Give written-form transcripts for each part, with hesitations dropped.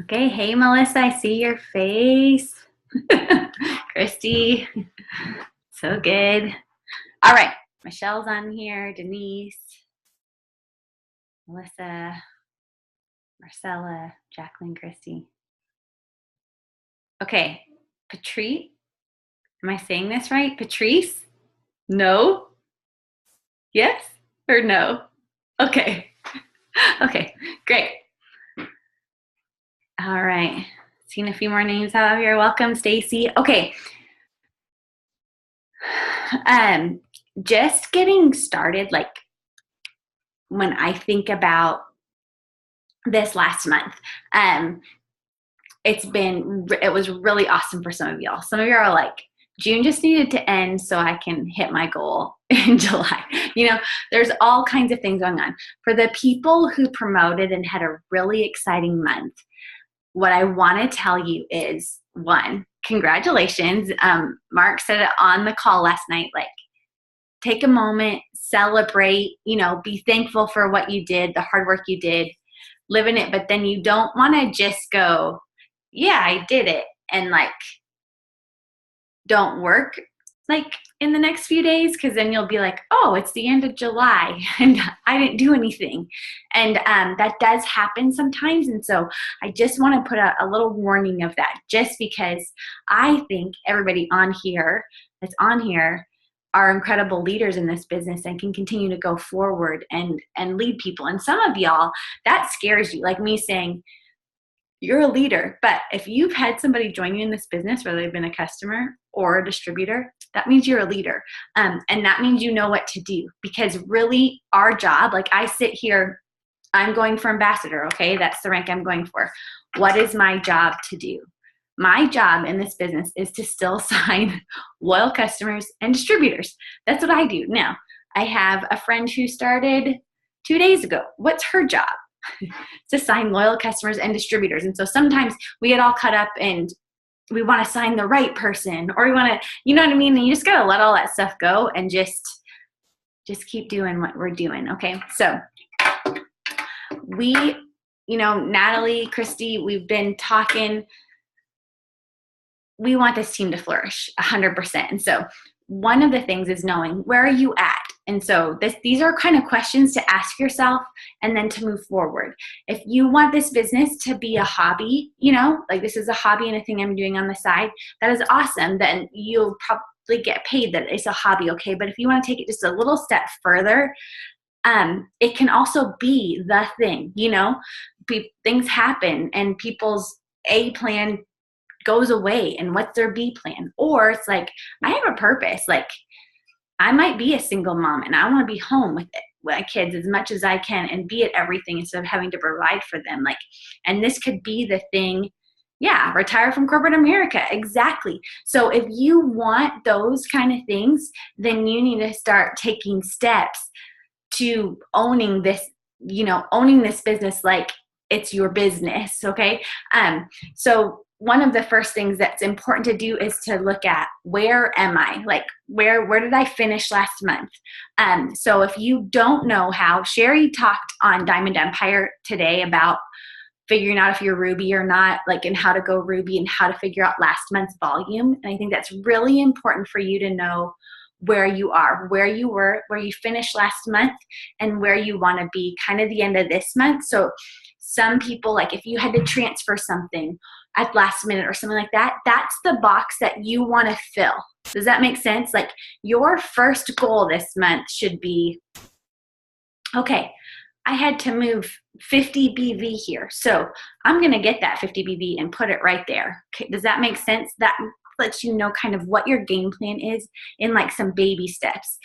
Okay, hey Melissa, I see your face. Christy, so good. All right, Michelle's on here, Denise, Melissa, Marcella, Jacqueline, Christy. Okay, Patrice, am I saying this right? Patrice? No? Yes or no? Okay, okay, great. All right, seeing a few more names out here. Welcome, Stacy. Okay, um, just getting started, like when I think about this last month, um, it was really awesome for some of y'all. Some of you are like, June just needed to end so I can hit my goal in July. There's all kinds of things going on. For the people who promoted and had a really exciting month, what I want to tell you is, one, congratulations. Mark said it on the call last night, like, take a moment, celebrate, be thankful for what you did, the hard work you did, live in it. But then you don't want to just go, yeah, I did it, and like don't work like in the next few days, because then you'll be like, oh, it's the end of July and I didn't do anything. And that does happen sometimes. And so I just want to put a little warning of that, just because I think everybody that's on here are incredible leaders in this business and can continue to go forward and lead people. And some of y'all, that scares you, like me saying, you're a leader. But if you've had somebody join you in this business, whether they've been a customer or a distributor, that means you're a leader. And that means you know what to do, because really our job, like I sit here, I'm going for ambassador, okay? That's the rank I'm going for. What is my job to do? My job in this business is to still sign loyal customers and distributors. That's what I do. Now, I have a friend who started 2 days ago. What's her job? To sign loyal customers and distributors. And so sometimes we get all caught up and we want to sign the right person, or we want to, you know what I mean? And you just got to let all that stuff go and just keep doing what we're doing. Okay. So we, Natalie, Christy, we've been talking, we want this team to flourish 100%. And so one of the things is knowing, where are you at? And so these are kind of questions to ask yourself and then to move forward. If you want this business to be a hobby, like this is a hobby and a thing I'm doing on the side, that is awesome. Then you'll probably get paid that it's a hobby, okay? But if you want to take it just a little step further, it can also be the thing, things happen and people's A plan goes away, and what's their B plan? Or it's like, I have a purpose. Like, I might be a single mom and I want to be home with my kids as much as I can and be at everything instead of having to provide for them. Like, and this could be the thing. Yeah, retire from corporate America. Exactly. So if you want those kind of things, then you need to start taking steps to owning this business like it's your business. Okay. So one of the first things that's important to do is to look at, where am I? Like, where did I finish last month? So if you don't know how, Sherry talked on Diamond Empire today about figuring out if you're Ruby or not, like, and how to go Ruby and how to figure out last month's volume. And I think that's really important for you to know where you are, where you were, where you finished last month, and where you want to be kind of the end of this month. So some people, like if you had to transfer something at last minute or something like that, that's the box that you want to fill. Does that make sense? Like, your first goal this month should be, okay, I had to move 50 BV here. So I'm going to get that 50 BV and put it right there. Okay, does that make sense? That lets you know kind of what your game plan is in like some baby steps.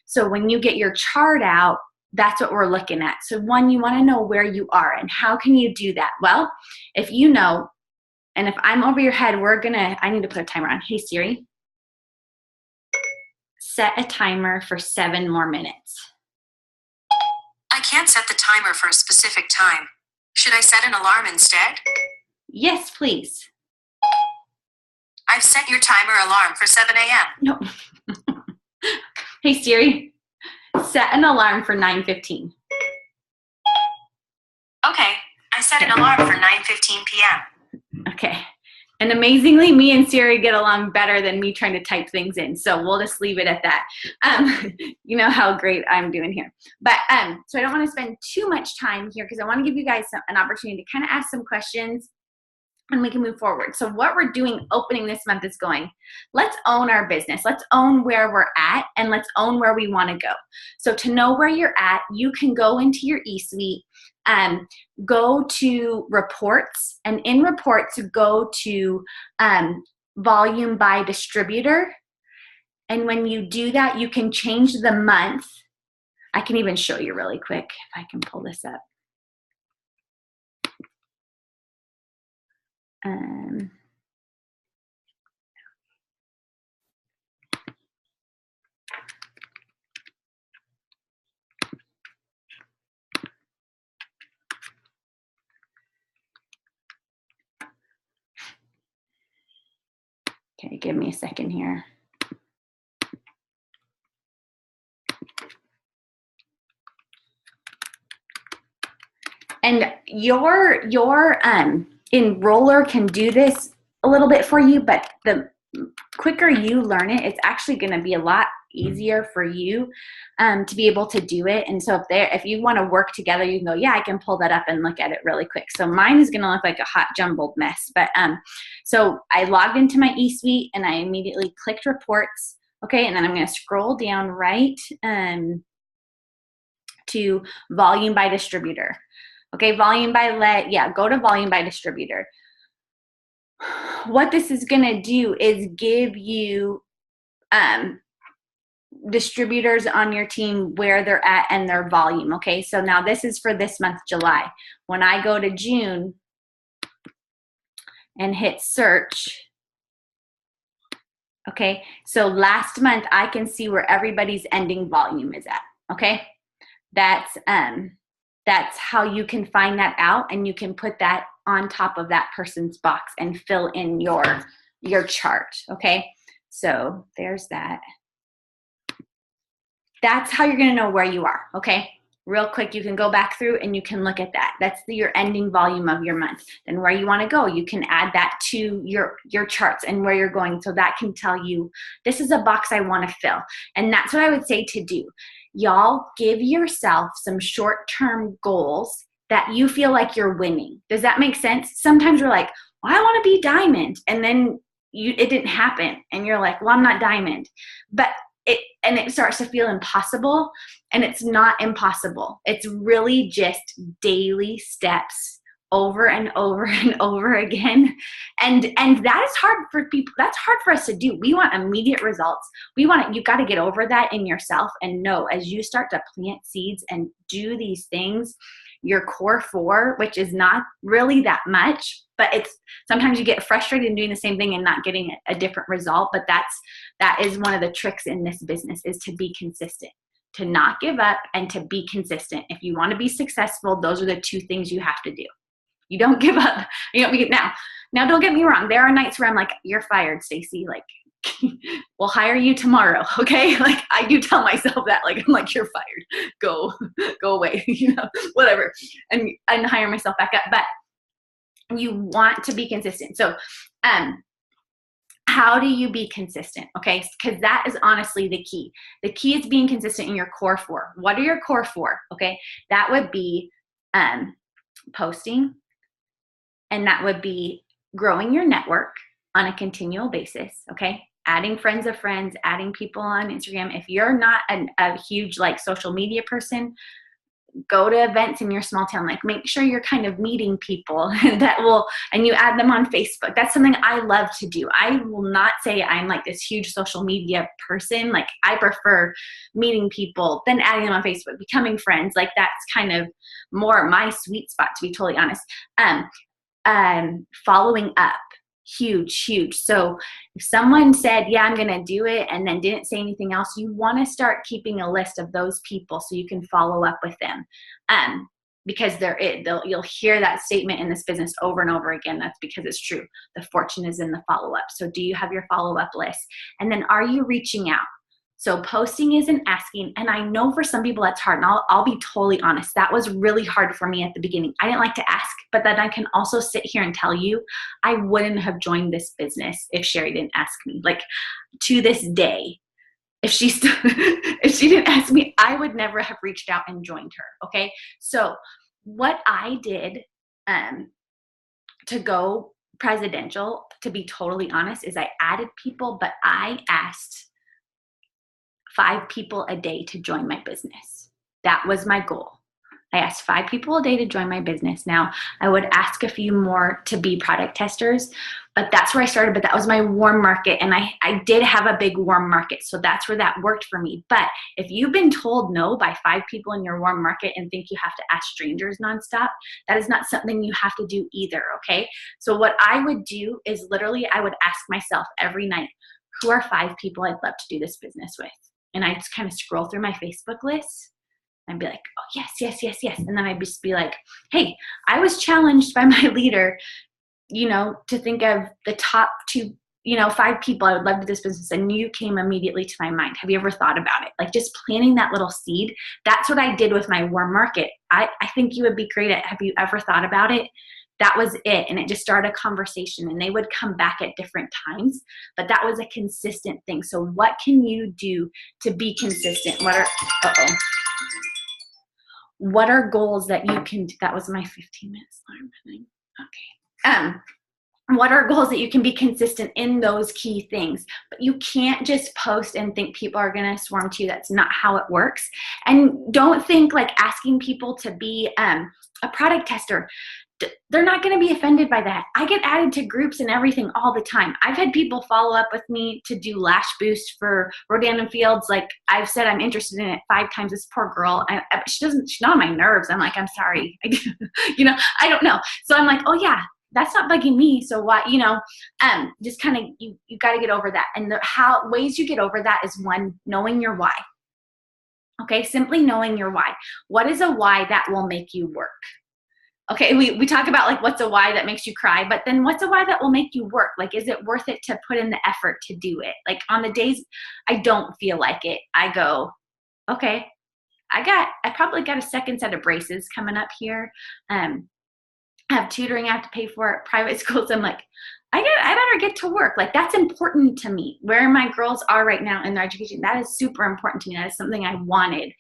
So when you get your chart out, that's what we're looking at. So one, you want to know where you are, and how can you do that? Well, if you know, and if I'm over your head, I need to put a timer on. Hey Siri, set a timer for 7 more minutes. I can't set the timer for a specific time. Should I set an alarm instead? Yes, please. I've set your timer alarm for 7 a.m. No. Hey Siri, set an alarm for 9:15. Okay, I set set an alarm for 9:15 p.m. Okay. And amazingly, me and Siri get along better than me trying to type things in. So we'll just leave it at that. You know how great I'm doing here. But so I don't want to spend too much time here because I want to give you guys an opportunity to kind of ask some questions and we can move forward. So what we're doing opening this month is going, let's own our business. Let's own where we're at and let's own where we want to go. So to know where you're at, you can go into your eSuite, go to reports, and in reports, go to volume by distributor. And when you do that, you can change the month. I can even show you really quick if I can pull this up. Okay, give me a second here. And your enroller can do this a little bit for you, but the quicker you learn it, it's actually going to be a lot easier for you to be able to do it. And so if you want to work together, you can go, yeah, I can pull that up and look at it really quick. So mine is going to look like a hot jumbled mess. But so I logged into my eSuite and I immediately clicked reports. Okay, and then I'm going to scroll down right to volume by distributor. Okay, volume by go to volume by distributor. What this is going to do is give you distributors on your team where they're at and their volume. Okay, so now this is for this month, July. When I go to June and hit search, okay, so last month I can see where everybody's ending volume is at. Okay, that's how you can find that out, and you can put that on top of that person's box and fill in your chart. Okay, so there's that. That's how you're going to know where you are. Okay, real quick, you can go back through and you can look at that. That's your ending volume of your month. Then where you want to go, you can add that to your charts and where you're going, so that can tell you this is a box I want to fill. And that's what I would say to do. Y'all, give yourself some short-term goals that you feel like you're winning. Does that make sense? Sometimes we're like, well, I want to be diamond, and then it didn't happen, and you're like, well, I'm not diamond. But it starts to feel impossible, and it's not impossible. It's really just daily steps over and over and over again. And that is hard for people. That's hard for us to do. We want immediate results. You got to get over that in yourself and know, as you start to plant seeds and do these things, your core 4, which is not really that much, but it's sometimes you get frustrated in doing the same thing and not getting a different result. But that is one of the tricks in this business, is to be consistent, to not give up, and to be consistent. If you want to be successful, those are the 2 things you have to do. You don't give up. You don't now don't get me wrong. There are nights where I'm like, you're fired, Stacy. Like, we'll hire you tomorrow. Okay. Like, I do tell myself that, like, I'm like, you're fired, go away, whatever. And hire myself back up. But you want to be consistent. So, how do you be consistent? Okay. Because that is honestly the key. The key is being consistent in your core 4. What are your core 4? Okay. That would be, posting, and that would be growing your network on a continual basis. Okay. Adding friends of friends, adding people on Instagram. If you're not a huge social media person, go to events in your small town. Like, make sure you're kind of meeting people and you add them on Facebook. That's something I love to do. I will not say I'm like this huge social media person. Like, I prefer meeting people than adding them on Facebook, becoming friends. Like, that's kind of more my sweet spot, to be totally honest. Following up. Huge. So if someone said, yeah, I'm going to do it, and then didn't say anything else, you want to start keeping a list of those people so you can follow up with them. Because you'll hear that statement in this business over and over again. That's because it's true. The fortune is in the follow-up. So do you have your follow-up list? And then are you reaching out? So posting isn't asking. And I know for some people that's hard. And I'll be totally honest. That was really hard for me at the beginning. I didn't like to ask, but then I can also sit here and tell you, I wouldn't have joined this business if Sherry didn't ask me. Like, to this day, if she didn't ask me, I would never have reached out and joined her. Okay. So what I did to go presidential, to be totally honest, is I added people, but I asked 5 people a day to join my business. That was my goal. I asked 5 people a day to join my business. Now, I would ask a few more to be product testers, but that's where I started. But that was my warm market, and I did have a big warm market, so that's where that worked for me. But if you've been told no by 5 people in your warm market and think you have to ask strangers nonstop, that is not something you have to do either, okay? So what I would do is literally I would ask myself every night, who are 5 people I'd love to do this business with? And I just kind of scroll through my Facebook list. I'd be like, oh, yes, yes, yes, yes. And then I'd just be like, hey, I was challenged by my leader, to think of the top 2, 5 people I would love to do this business. And you came immediately to my mind. Have you ever thought about it? Like, just planting that little seed. That's what I did with my warm market. I think you would be great at, have you ever thought about it? That was it. And it just started a conversation, and they would come back at different times, but that was a consistent thing. So what can you do to be consistent? What are goals that you can, that was my 15 minutes alarm running. Okay. What are goals that you can be consistent in those key things? But you can't just post and think people are going to swarm to you. That's not how it works. And don't think like asking people to be a product tester. They're not going to be offended by that. I get added to groups and everything all the time. I've had people follow up with me to do lash boost for Rodan and Fields. Like I've said, I'm interested in it 5 times. This poor girl, she's not on my nerves. I'm like, I'm sorry. I don't know. So I'm like, oh yeah, that's not bugging me. So what, just kind of, you got to get over that. And ways you get over that is 1, knowing your why. Okay. Simply knowing your why. What is a why that will make you work? Okay, we talk about like what's a why that makes you cry, but then what's a why that will make you work? Like, is it worth it to put in the effort to do it? Like on the days I don't feel like it, I go, okay, I probably got a second set of braces coming up here. I have tutoring I have to pay for at private schools. I'm like, I better get to work. Like that's important to me. Where my girls are right now in their education, that is super important to me. That is something I wanted.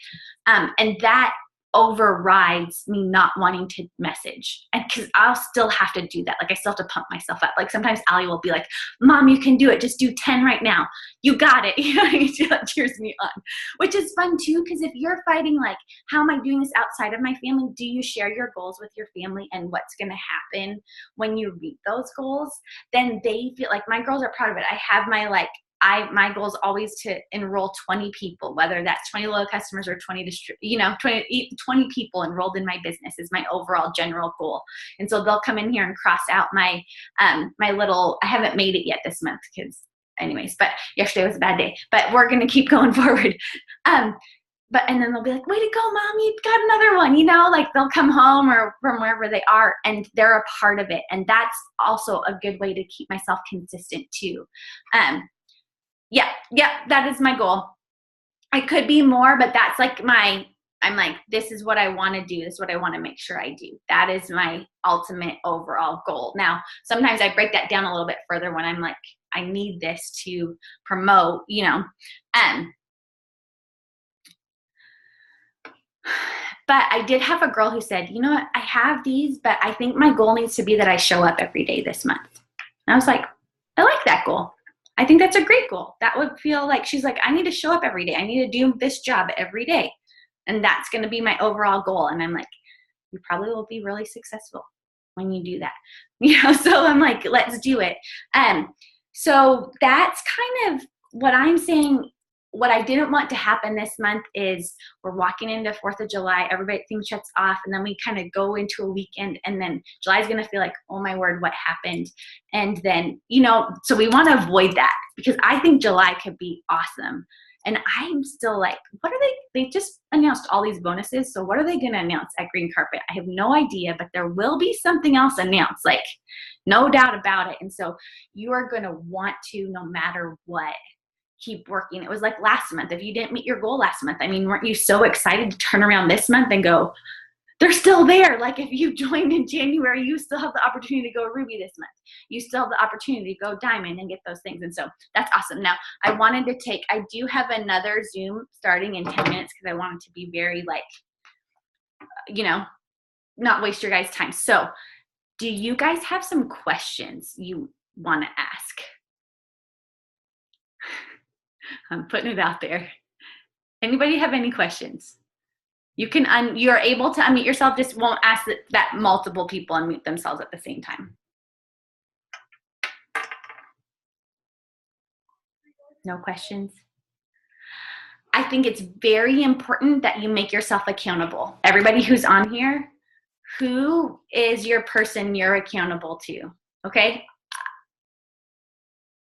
And that overrides me not wanting to message, and because I'll still have to do that. Like I still have to pump myself up. Like sometimes Allie will be like, Mom, you can do it, just do 10 right now, you got it. She like cheers me on, which is fun too, because if you're fighting like, how am I doing this outside of my family, do you share your goals with your family and what's going to happen when you reach those goals? Then they feel like, my girls are proud of it. I have my my goal is always to enroll 20 people, whether that's 20 loyal customers or 20 people enrolled in my business is my overall general goal. And so they'll come in here and cross out my little, I haven't made it yet this month because anyways, but yesterday was a bad day, but we're going to keep going forward. And then they'll be like, way to go, Mom, you got another one, like they'll come home or from wherever they are and they're a part of it. And that's also a good way to keep myself consistent too. Yeah, that is my goal. I could be more, but that's like I'm like, this is what I want to do. This is what I want to make sure I do. That is my ultimate overall goal. Now, sometimes I break that down a little bit further when I'm like, I need this to promote, But I did have a girl who said, you know what, I have these, but I think my goal needs to be that I show up every day this month. And I was like, I like that goal. I think that's a great goal. That would feel like, she's like, I need to show up every day. I need to do this job every day. And that's going to be my overall goal. And I'm like, you probably will be really successful when you do that. So I'm like, let's do it. So that's kind of what I'm saying. What I didn't want to happen this month is we're walking into 4th of July, everything shuts off, and then we kind of go into a weekend, and then July is going to feel like, oh my word, what happened? And then, so we want to avoid that because I think July could be awesome. And I'm still like, what are they just announced all these bonuses. So what are they going to announce at Green Carpet? I have no idea, but there will be something else announced, like no doubt about it. And so you are going to want to, no matter what, keep working. It was like last month. If you didn't meet your goal last month, I mean, weren't you so excited to turn around this month and go, they're still there. Like if you joined in January, you still have the opportunity to go Ruby this month. You still have the opportunity to go Diamond and get those things. And so that's awesome. Now I do have another Zoom starting in 10 minutes because I want it to be very like, not waste your guys' time. So do you guys have some questions you want to ask? I'm putting it out there. Anybody have any questions? You're able to unmute yourself, just won't ask that multiple people unmute themselves at the same time. No questions? I think it's very important that you make yourself accountable. Everybody who's on here, who is your person you're accountable to? Okay?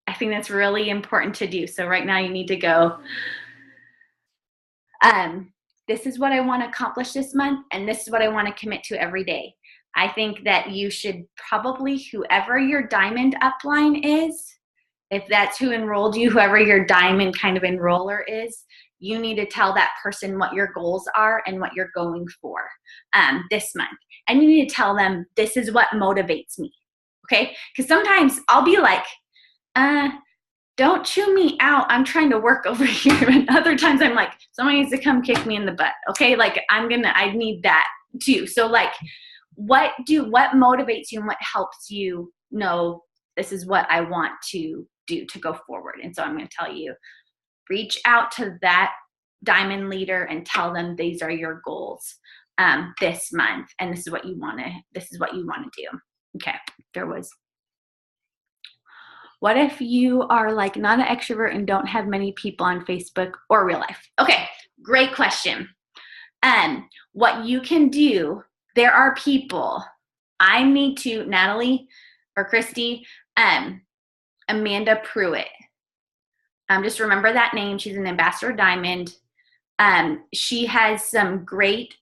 I think that's really important to do. So right now you need to go, this is what I want to accomplish this month, and this is what I want to commit to every day. I think that you should probably, whoever your diamond upline is, if that's who enrolled you, whoever your diamond kind of enroller is, you need to tell that person what your goals are and what you're going for this month. And you need to tell them, this is what motivates me, okay? Because sometimes I'll be like, don't chew me out. I'm trying to work over here. And other times I'm like, someone needs to come kick me in the butt, okay? Like I need that too. So like, what motivates you and what helps you know this is what I want to do to go forward? And so I'm going to tell you, reach out to that diamond leader and tell them these are your goals this month, and this is what you want to do. Okay, what if you are like not an extrovert and don't have many people on Facebook or real life? Okay, great question. What you can do, there are people, Natalie or Christy, Amanda Pruitt. Just remember that name. She's an ambassador diamond. She has some great,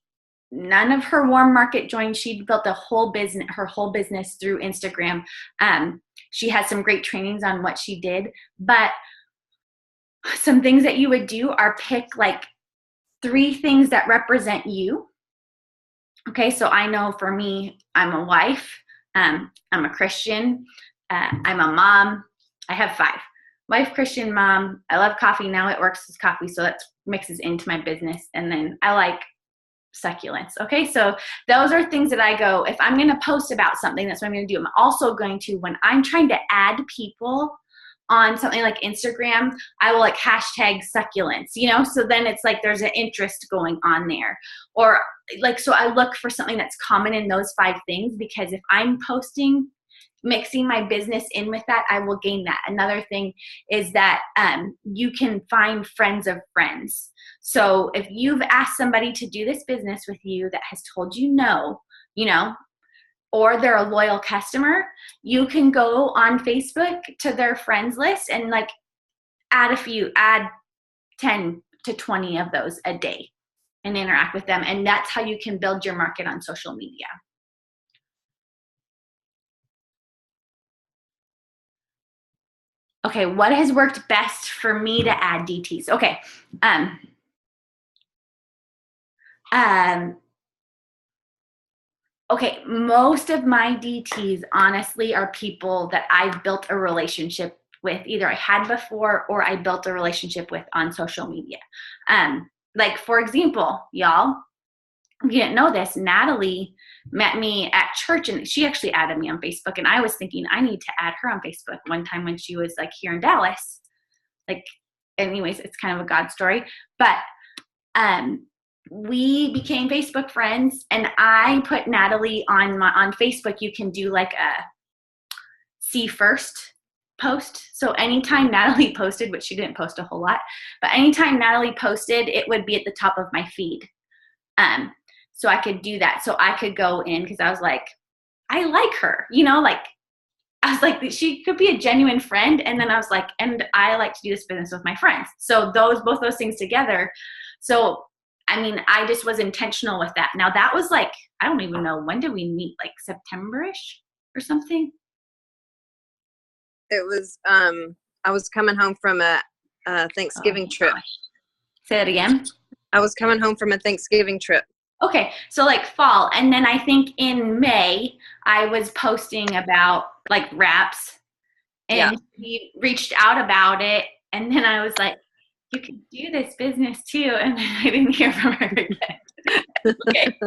none of her warm market joined. She built her whole business through Instagram. She has some great trainings on what she did, but some things that you would do are pick like 3 things that represent you. Okay, so I know for me, I'm a wife, I'm a Christian, I'm a mom. I have 5. Wife, Christian, mom. I love coffee. Now it works as coffee, so that mixes into my business. And then I like succulents. Okay, so those are things that I go, if I'm going to post about something, that's what I'm going to do. I'm also going to, when I'm trying to add people on something like Instagram, I will like hashtag succulents, so then it's like there's an interest going on there. Or like, so I look for something that's common in those 5 things, because if I'm posting, mixing my business in with that, I will gain that. Another thing is that you can find friends of friends. So if you've asked somebody to do this business with you that has told you no, or they're a loyal customer, you can go on Facebook to their friends list and like add 10 to 20 of those a day and interact with them. And that's how you can build your market on social media. Okay, what has worked best for me to add DTs? Okay. Okay, most of my DTs, honestly, are people that I've built a relationship with. Either I had before or I built a relationship with on social media. Like, for example, y'all, you didn't know this, Natalie met me at church, and she actually added me on Facebook, and I was thinking I need to add her on Facebook one time when she was like here in Dallas. Like, anyways, it's kind of a God story, but we became Facebook friends, and I put Natalie on Facebook. You can do like a see first post. So anytime Natalie posted, which she didn't post a whole lot, but anytime Natalie posted, it would be at the top of my feed. So I could do that. So I could go in, because I was like, I like her, like I was like, she could be a genuine friend. And then I was like, and I like to do this business with my friends. So both those things together. So, I mean, I just was intentional with that. Now that was like, I don't even know, when did we meet? Like September-ish or something? It was, I was coming home from a Thanksgiving Oh, trip. gosh. Say that again. I was coming home from a Thanksgiving trip. Okay, so like fall, and then I think in May I was posting about like wraps, and he reached out about it, and then I was like, "You can do this business too," and then I didn't hear from her again. Okay.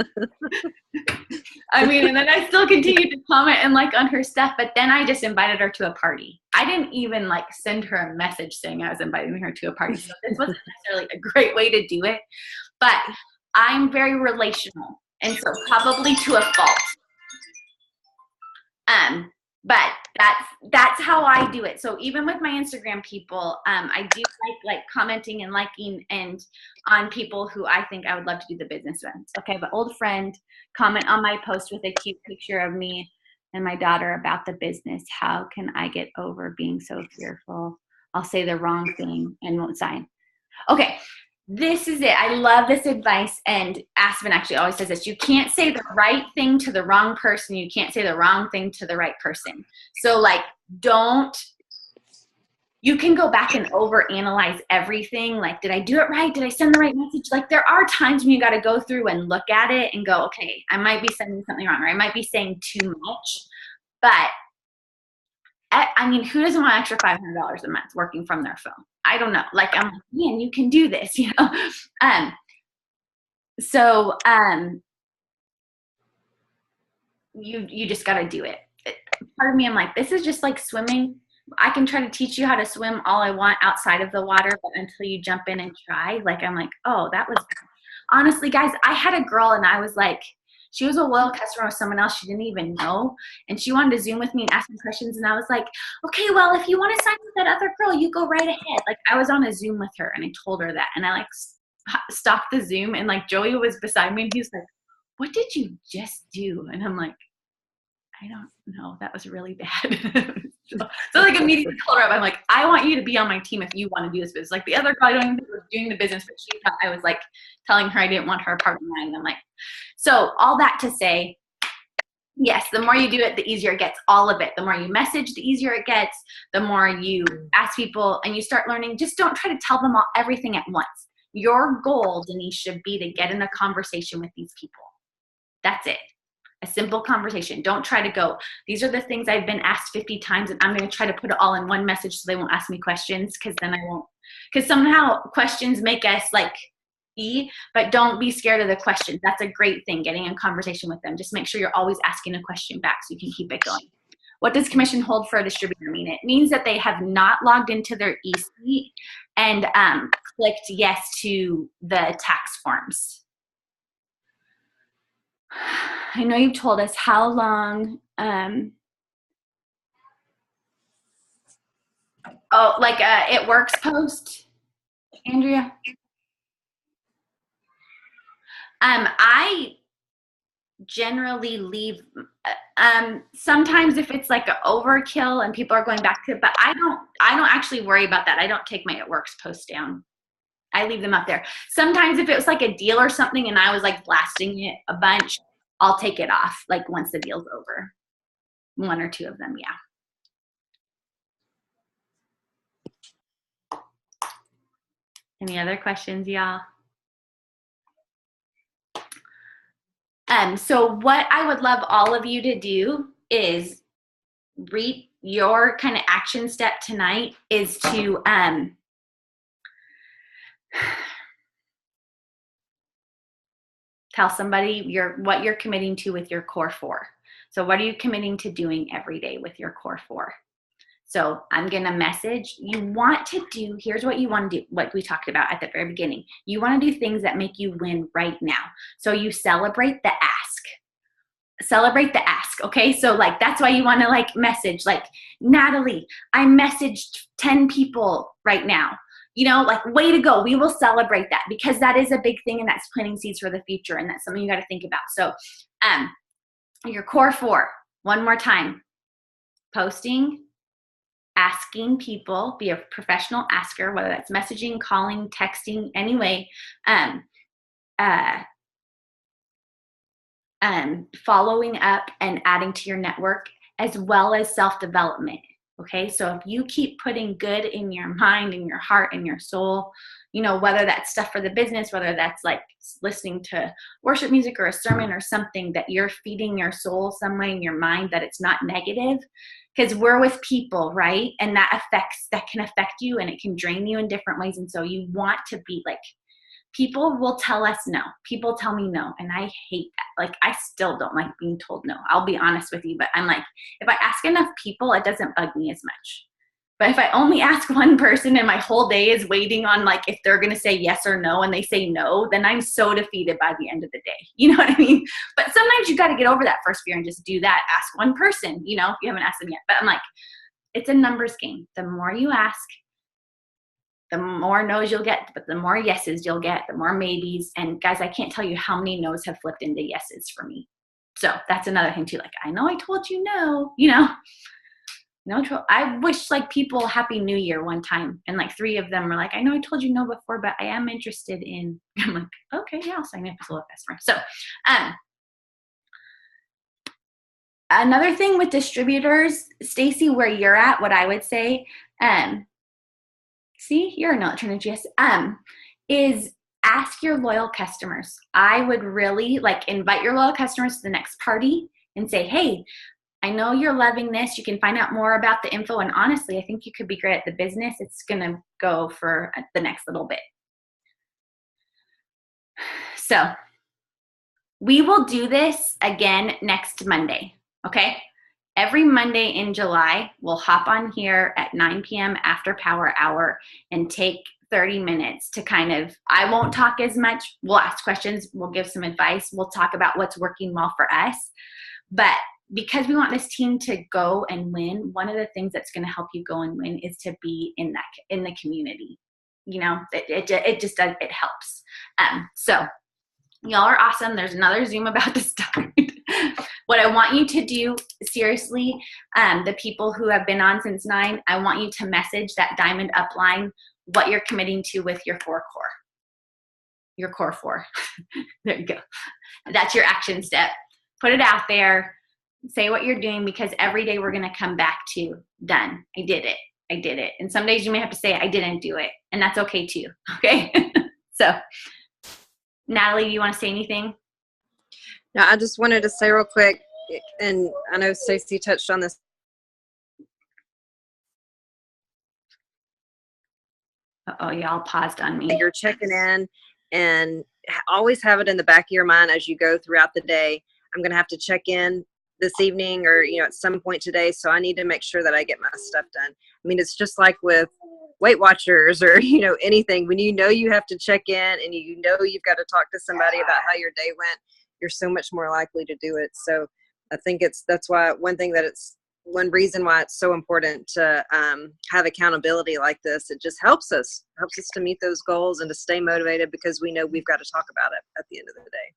I mean, and then I still continued to comment and like on her stuff, but then I just invited her to a party. I didn't even like send her a message saying I was inviting her to a party. So this wasn't necessarily a great way to do it, but I'm very relational, and so probably to a fault. But that's how I do it. So even with my Instagram people, I do like commenting and liking and on people who I think I would love to do the business with. Okay, but old friend comment on my post with a cute picture of me and my daughter about the business. How can I get over being so fearful? I'll say the wrong thing and won't sign. Okay, this is it. I love this advice, and Aspen actually always says this. You can't say the right thing to the wrong person. You can't say the wrong thing to the right person. So like, you can go back and overanalyze everything. Like, did I do it right? Did I send the right message? Like, there are times when you got to go through and look at it and go, okay, I might be sending something wrong, or I might be saying too much. But I mean, who doesn't want extra $500 a month working from their phone? I don't know. Like, I'm like, man, you can do this, you know? So you just got to do it. Part of me, I'm like, this is just like swimming. I can try to teach you how to swim all I want outside of the water, but until you jump in and try, like, I'm like, oh, that was bad. Honestly, guys, I had a girl and I was like, she was a loyal customer with someone else she didn't even know, and she wanted to Zoom with me and ask me questions, and I was like, okay, well, if you want to sign with that other girl, you go right ahead. Like, I was on a Zoom with her, and I told her that, and I like stopped the Zoom, and like Joey was beside me, and he was like, what did you just do? And I'm like, I don't know. That was really bad. so like immediately called her up. I'm like, I want you to be on my team if you want to do this business. Like the other girl, I don't even think was doing the business, but she thought I was like telling her I didn't want her a part of mine. And I'm like, so all that to say, yes, the more you do it, the easier it gets. All of it. The more you message, the easier it gets. The more you ask people and you start learning, just don't try to tell them everything at once. Your goal, Denise, should be to get in a conversation with these people. That's it. A simple conversation. Don't try to go, these are the things I've been asked 50 times and I'm going to try to put it all in one message so they won't ask me questions, because then I won't. Because somehow questions make us like but don't be scared of the questions. That's a great thing, getting in conversation with them. Just make sure you're always asking a question back so you can keep it going. What does commission hold for a distributor mean? It means that they have not logged into their eSuite and clicked yes to the tax forms. I know you've told us how long, it works post, Andrea? I generally leave, sometimes if it's like an overkill and people are going back to it, but I don't actually worry about that. I don't take my it works post down. I leave them up there. Sometimes if it was like a deal or something and I was like blasting it a bunch, I'll take it off like once the deal's over. One or two of them, yeah. Any other questions, y'all? So what I would love all of you to do is read your kind of action step tonight is to tell somebody what you're committing to with your core 4. So what are you committing to doing every day with your core 4? So I'm going to message. You want to do, here's what you want to do, what we talked about at the very beginning. You want to do things that make you win right now. So you celebrate the ask. Celebrate the ask, okay? So like, that's why you want to like message, like, Natalie, I messaged 10 people right now. You know, like, way to go. We will celebrate that because that is a big thing and that's planting seeds for the future and that's something you got to think about. So your core 4, one more time, posting, asking people, be a professional asker, whether that's messaging, calling, texting, anyway, following up and adding to your network, as well as self-development. Okay, so if you keep putting good in your mind and your heart and your soul, whether that's stuff for the business, whether that's like listening to worship music or a sermon or something, that you're feeding your soul some way in your mind, that it's not negative, because we're with people, right? And that can affect you, and it can drain you in different ways. And so you want to be like, people will tell us no. People tell me no, and I hate that. Like, I still don't like being told no. I'll be honest with you, but I'm like, if I ask enough people, it doesn't bug me as much. But if I only ask one person and my whole day is waiting on like if they're going to say yes or no, and they say no, then I'm so defeated by the end of the day. You know what I mean? But sometimes you got to get over that first fear and just do that. Ask one person, if you haven't asked them yet. But I'm like, it's a numbers game. The more you ask, the more no's you'll get, but the more yeses you'll get, the more maybes. And guys, I can't tell you how many no's have flipped into yeses for me. So that's another thing too. Like, I know I told you no, no, I wish like people Happy New Year one time. And like 3 of them were like, I know I told you no before, but I am interested in, I'm like, okay, yeah, I'll sign up as a little customer. So, another thing with distributors, Stacy, where you're at, what I would say, see, you're not trying to just, is ask your loyal customers. I would really like invite your loyal customers to the next party and say, hey, I know you're loving this. You can find out more about the info. And honestly, I think you could be great at the business. It's going to go for the next little bit. So we will do this again next Monday. Okay. Every Monday in July, we'll hop on here at 9 p.m. after power hour and take 30 minutes to I won't talk as much. We'll ask questions. We'll give some advice. We'll talk about what's working well for us. But because we want this team to go and win, one of the things that's going to help you go and win is to be in the community. It just does, it helps. So y'all are awesome. There's another Zoom about to start. What I want you to do, seriously, the people who have been on since 9, I want you to message that diamond upline what you're committing to with your 4 core. Your core 4. There you go. That's your action step. Put it out there. Say what you're doing, because every day we're going to come back to done. I did it. I did it. And some days you may have to say, I didn't do it. And that's okay too. Okay. So Natalie, do you want to say anything? No, I just wanted to say real quick, and I know Stacey touched on this. Uh-oh, y'all paused on me. You're checking in, and always have it in the back of your mind as you go throughout the day. I'm going to have to check in this evening or, at some point today. So I need to make sure that I get my stuff done. I mean, it's just like with Weight Watchers or, anything. When you have to check in and you've got to talk to somebody about how your day went, you're so much more likely to do it. So I think that's why one reason why it's so important to have accountability like this. It just helps us to meet those goals and to stay motivated, because we know we've got to talk about it at the end of the day.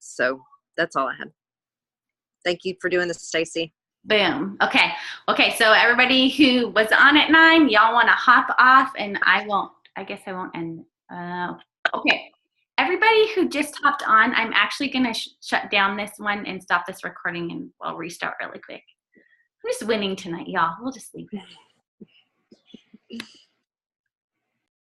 So that's all I had. Thank you for doing this, Stacy. Boom. Okay. So everybody who was on at 9, y'all want to hop off, and I guess I won't end. Okay. Everybody who just hopped on, I'm actually going to shut down this one and stop this recording, and we'll restart really quick. I'm just winning tonight, y'all. We'll just leave it.